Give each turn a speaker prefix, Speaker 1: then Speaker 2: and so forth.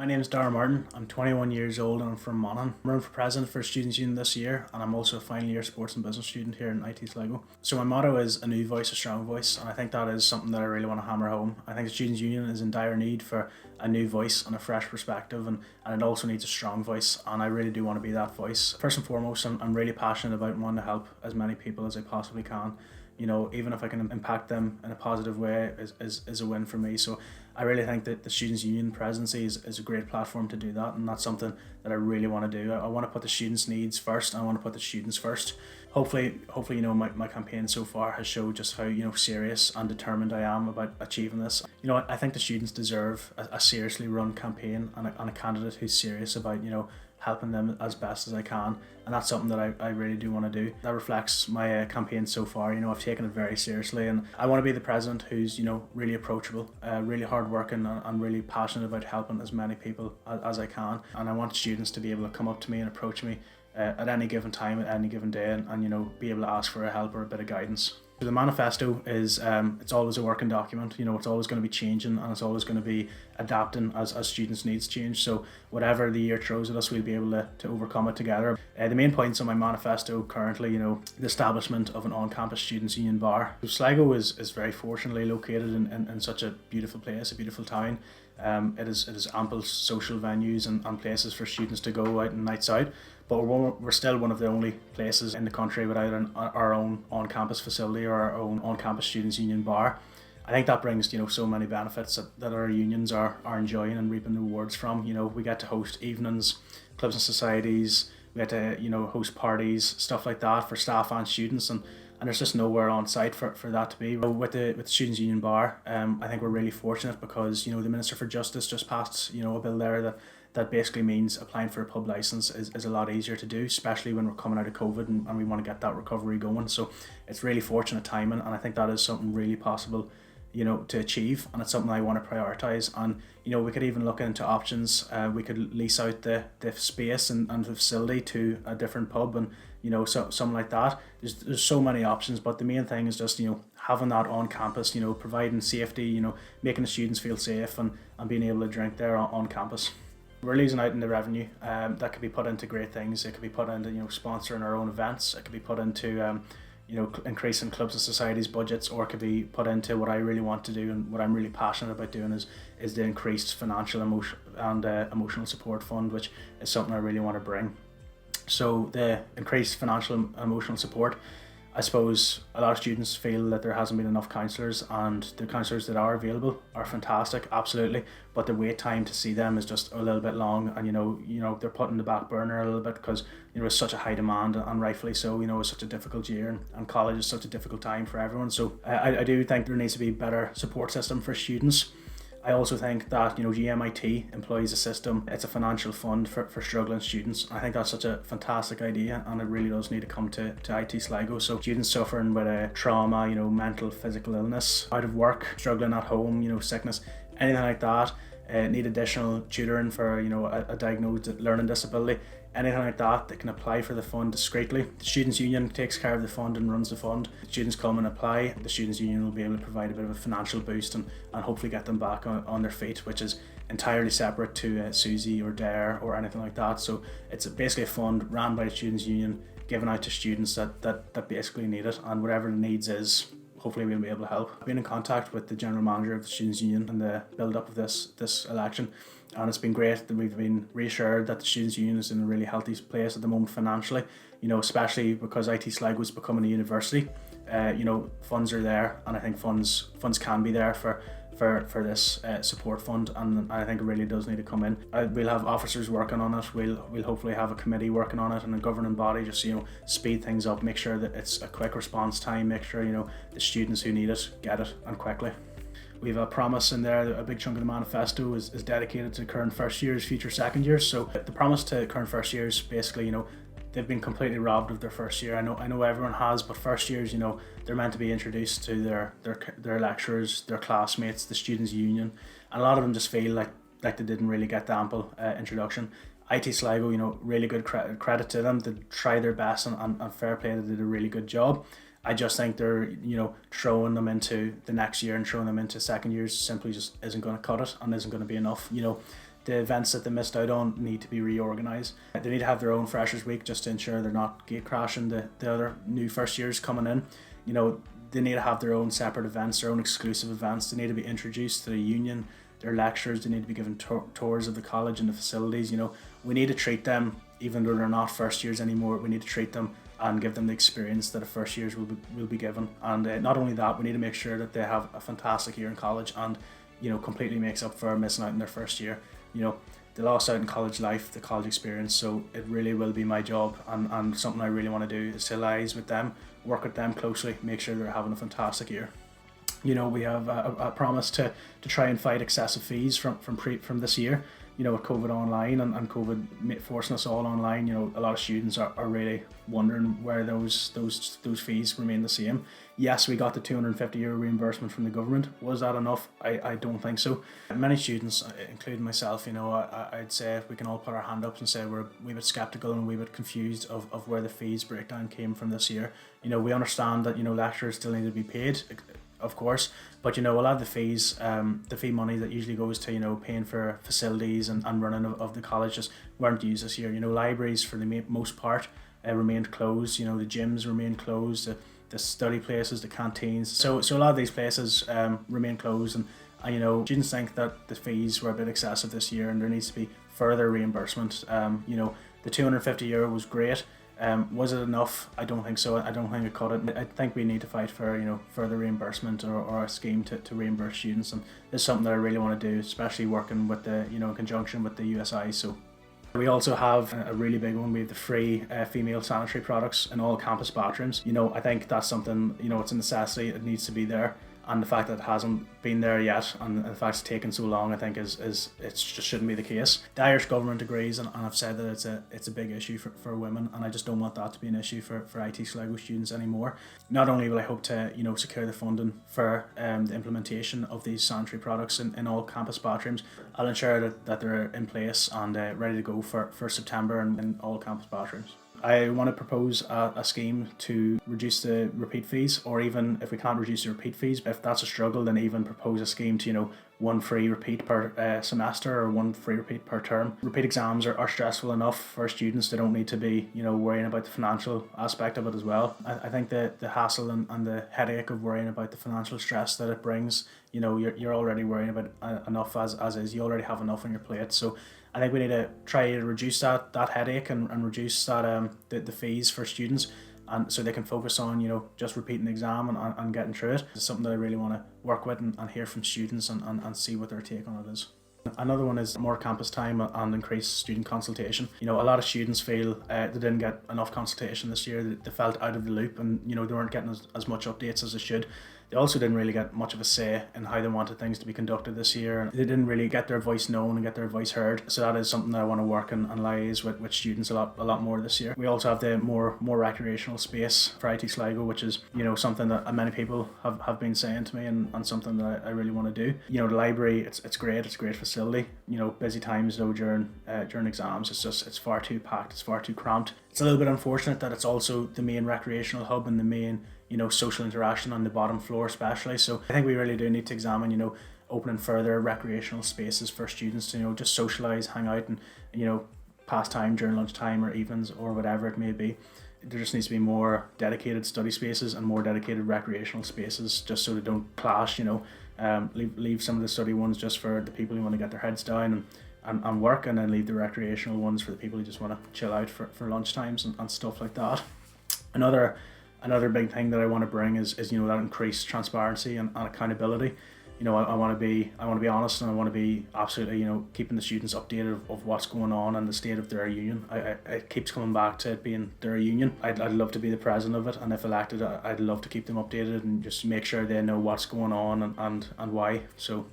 Speaker 1: My name is Dáire Martin. I'm 21 years old and I'm from Monaghan. I'm running for president for Students' Union this year, and I'm also a final year sports and business student here in IT Sligo. So my motto is a new voice, a strong voice, and I think that is something that I really want to hammer home. I think the Students' Union is in dire need for a new voice and a fresh perspective, and it also needs a strong voice, and I really do want to be that voice. First and foremost, I'm really passionate about wanting to help as many people as I possibly can. Even if I can impact them in a positive way is a win for me. So I really think that the Students' Union presidency is a great platform to do that, and that's something that I really want to do. I want to put the students' needs first, and I want to put the students first. Hopefully, my campaign so far has showed just how, serious and determined I am about achieving this. I think the students deserve a seriously run campaign and a candidate who's serious about, helping them as best as I can, and that's something that I really do want to do. That reflects my campaign so far. I've taken it very seriously, and I want to be the president who's really approachable, really hardworking, and really passionate about helping as many people as I can. And I want students to be able to come up to me and approach me at any given time, at any given day, and be able to ask for a help or a bit of guidance. So the manifesto is it's always a working document. It's always going to be changing, and it's always going to be adapting as students' needs change. So whatever the year throws at us, we'll be able to overcome it together. The main points on my manifesto currently, the establishment of an on-campus students' union bar. So Sligo is very fortunately located in such a beautiful place, a beautiful town. It is ample social venues and places for students to go out and nights out. But we're still one of the only places in the country without our own on-campus facility or our own on-campus students' union bar. I think that brings so many benefits that our unions are enjoying and reaping the rewards from. We get to host evenings, clubs and societies. We get to host parties, stuff like that for staff and students, and there's just nowhere on site for that to be. With the Students' Union Bar, I think we're really fortunate because the Minister for Justice just passed a bill there that basically means applying for a pub licence is a lot easier to do, especially when we're coming out of COVID and we want to get that recovery going. So it's really fortunate timing, and I think that is something really possible to achieve, and it's something I want to prioritise. And we could even look into options. We could lease out the space and the facility to a different pub, and something like that. There's so many options, but the main thing is just having that on campus, providing safety, making the students feel safe and being able to drink there on campus. We're losing out in the revenue that could be put into great things. It could be put into sponsoring our own events. It could be put into increasing clubs and societies budgets, or it could be put into what I really want to do and what I'm really passionate about doing is the increased financial emotional support fund, which is something I really want to bring. So the increased financial and emotional support, I suppose a lot of students feel that there hasn't been enough counsellors, and the counsellors that are available are fantastic, absolutely, but the wait time to see them is just a little bit long, and they're put in the back burner a little bit because it's such a high demand, and rightfully so. It's such a difficult year, and college is such a difficult time for everyone. So I do think there needs to be a better support system for students. I also think that GMIT employs a system. It's a financial fund for struggling students. I think that's such a fantastic idea, and it really does need to come to IT Sligo. So students suffering with a trauma, mental, physical illness, out of work, struggling at home, sickness, anything like that, need additional tutoring for a diagnosed learning disability, anything like that, they can apply for the fund discreetly. The Students' Union takes care of the fund and runs the fund. The students come and apply. The Students' Union will be able to provide a bit of a financial boost and hopefully get them back on their feet, which is entirely separate to Susie or Dáire or anything like that. So it's basically a fund ran by the Students' Union, given out to students that basically need it, and whatever the needs is, hopefully we'll be able to help. I've been in contact with the General Manager of the Students' Union in the build-up of this election, and it's been great that we've been reassured that the Students' Union is in a really healthy place at the moment financially, especially because IT Sligo is becoming a university. Funds are there, and I think funds can be there for this support fund, and I think it really does need to come in. We'll have officers working on it. We'll hopefully have a committee working on it and a governing body, just speed things up, make sure that it's a quick response time, make sure the students who need it get it, and quickly. We have a promise in there. A big chunk of the manifesto is dedicated to current first years, future second years. So the promise to current first years, basically, they've been completely robbed of their first year. I know everyone has, but first years, they're meant to be introduced to their lecturers, their classmates, the Students' Union, and a lot of them just feel like they didn't really get the ample introduction. IT Sligo, really good credit to them. They tried their best, and fair play, they did a really good job. I just think they're, throwing them into the next year and throwing them into second years simply just isn't going to cut it and isn't going to be enough. the events that they missed out on need to be reorganised. They need to have their own Freshers Week just to ensure they're not gate crashing the other new first years coming in. They need to have their own separate events, their own exclusive events. They need to be introduced to the union, their lectures. They need to be given tours of the college and the facilities. We need to treat them, even though they're not first years anymore, we need to treat them and give them the experience that a first years will be given. And not only that, we need to make sure that they have a fantastic year in college and completely makes up for missing out in their first year. They lost out in college life, the college experience, so it really will be my job and something I really want to do is to liaise with them, work with them closely, make sure they're having a fantastic year. We have a promise to try and fight excessive fees from this year. With COVID online and COVID forcing us all online, a lot of students are really wondering where those fees remain the same. Yes, we got the €250 reimbursement from the government. Was that enough? I don't think so. Many students, including myself, I'd say we can all put our hand up and say we're a wee bit sceptical and a wee bit confused of where the fees breakdown came from this year. We understand that lecturers still need to be paid, of course, but a lot of the fees, the fee money that usually goes to paying for facilities and running of the college just weren't used this year. Libraries for the most part remained closed. The gyms remained closed, the study places, the canteens. So a lot of these places remain closed, and students think that the fees were a bit excessive this year, and there needs to be further reimbursement. The €250 was great. Was it enough? I don't think so. I don't think it cut it. I think we need to fight for further reimbursement or a scheme to reimburse students, and this is something that I really want to do, especially working with the in conjunction with the USI. So we also have a really big one. We have the free female sanitary products in all campus bathrooms. I think that's something, it's a necessity. It needs to be there. And the fact that it hasn't been there yet and the fact it's taken so long, I think it just shouldn't be the case. The Irish government agrees, and I've said that it's a big issue for women, and I just don't want that to be an issue for IT Sligo students anymore. Not only will I hope to secure the funding for the implementation of these sanitary products in all campus bathrooms, I'll ensure that they're in place and ready to go for September in all campus bathrooms. I want to propose a scheme to reduce the repeat fees, or even if we can't reduce the repeat fees, if that's a struggle, then even propose a scheme to one free repeat per semester or one free repeat per term. Repeat exams are stressful enough for students. They don't need to be worrying about the financial aspect of it as well. I think the hassle and the headache of worrying about the financial stress that it brings, you're already worrying about enough as is. You already have enough on your plate. So I think we need to try to reduce that headache and reduce that the fees for students, and so they can focus on just repeating the exam and getting through it. It's something that I really want to work with and hear from students and see what their take on it is. Another one is more campus time and increased student consultation. A lot of students feel they didn't get enough consultation this year. They felt out of the loop, and they weren't getting as much updates as they should. They also didn't really get much of a say in how they wanted things to be conducted this year. They didn't really get their voice known and get their voice heard. So that is something that I want to work and liaise with students a lot more this year. We also have the more recreational space for IT Sligo, which is something that many people have been saying to me, and something that I really want to do. The library, it's great. It's a great facility. Busy times though during exams, it's far too packed. It's far too cramped. It's a little bit unfortunate that it's also the main recreational hub and the main social interaction on the bottom floor especially. So I think we really do need to examine opening further recreational spaces for students to just socialise, hang out, and pass time during lunchtime or evenings or whatever it may be. There just needs to be more dedicated study spaces and more dedicated recreational spaces, just so they don't clash. Leave some of the study ones just for the people who want to get their heads down and work, and then leave the recreational ones for the people who just want to chill out for lunchtimes and stuff like that. Another big thing that I want to bring is that increased transparency and accountability. I want to be honest, and I want to be absolutely keeping the students updated of what's going on and the state of their union. It keeps coming back to it being their union. I'd love to be the president of it, and if elected, I'd love to keep them updated and just make sure they know what's going on and why. So